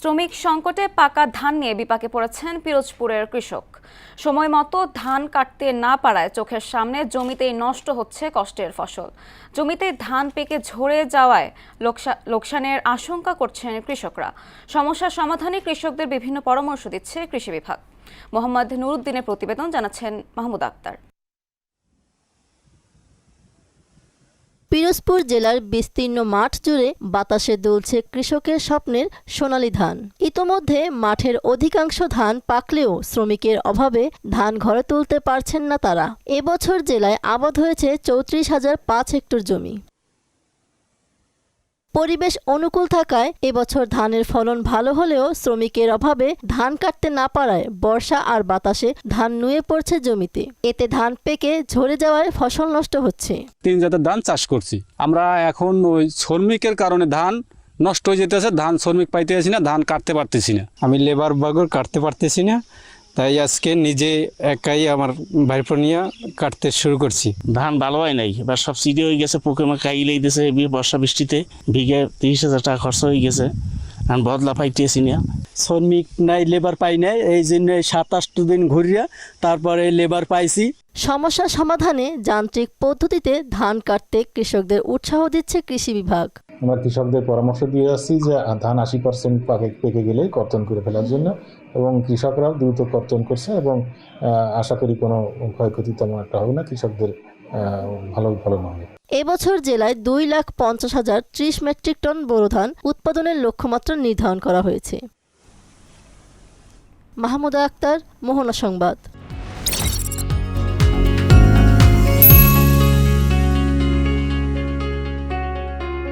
শ্রমিক সংকটে পাকা ধান নিয়ে বিপাকে পড়েছেন পিরোজপুরের কৃষক। সময় মতো ধান কাটতে না পারায় চোখের সামনে জমিতেই নষ্ট হচ্ছে কষ্টের ফসল। জমিতে ধান পেকে ঝরে যাওয়ায় লোকসানের আশঙ্কা করছেন কৃষকরা। সমস্যার সমাধানে কৃষকদের বিভিন্ন পরামর্শ দিচ্ছে কৃষি বিভাগ। মোহাম্মদ নুরুদ্দিনের প্রতিবেদন, জানাচ্ছেন মাহমুদ আক্তার। পিরোজপুর জেলার বিস্তীর্ণ মাঠ জুড়ে বাতাসে দুলছে কৃষকের স্বপ্নের সোনালী ধান। ইতোমধ্যে মাঠের অধিকাংশ ধান পাকলেও শ্রমিকের অভাবে ধান ঘরে তুলতে পারছেন না তারা। এবছর জেলায় আবাদ হয়েছে 34,005 হেক্টর জমি। পরিবেশ অনুকূল থাকায় এবছর ধানের ফলন ভালো হলেও শ্রমিকের অভাবে ধান কাটতে না পারায় বর্ষা আর বাতাসে ধান নুয়ে পড়ছে জমিতে। এতে ধান পেকে ঝরে যাওয়ায় ফসল নষ্ট হচ্ছে। 3 জাতের ধান চাষ করছি আমরা। এখন ওই শ্রমিকের কারণে ধান নষ্ট হয়ে যেতেছে, ধান শ্রমিক পাইতেছি না, ধান কাটতে পারতেছি না। আমি লেবার বাগর কাটতে পারতেছি না, তাই আজকে নিজে একাই আমার ভাইপো নিয়ে কাটতে শুরু করছি। ধান ভালো হয় নাই, এবার সব সিডি হয়ে গেছে, পোকে মাখাই দিয়েছে। বর্ষা বৃষ্টিতে বিঘে 30,000 টাকা খরচ হয়ে গেছে, ধান বদলা পাইতেছি না। শ্রমিক নাই, লেবার পাই নাই, এই জন্য 27 দিন ঘুরিয়া তারপরে লেবার পাইছি। সমস্যা সমাধানে যান্ত্রিক পদ্ধতিতে ধান কাটতে কৃষকদের উৎসাহ দিচ্ছে কৃষি বিভাগ। আমরা কৃষকদের পরামর্শ দিয়ে আসছি যে ধান 80% পেকে গেলে কর্তন করে ফেলার জন্য, এবং কৃষকরাও দ্রুত কর্তন করছে এবং আশা করি কোনো ক্ষয়ক্ষতি তেমন একটা হবে না, কৃষকদের ভালো ফলন হবে। এবছর জেলায় 2,50,030 মেট্রিক টন বোরো ধান উৎপাদনের লক্ষ্যমাত্রা নির্ধারণ করা হয়েছে। মাহমুদ আক্তার, মোহনা সংবাদ।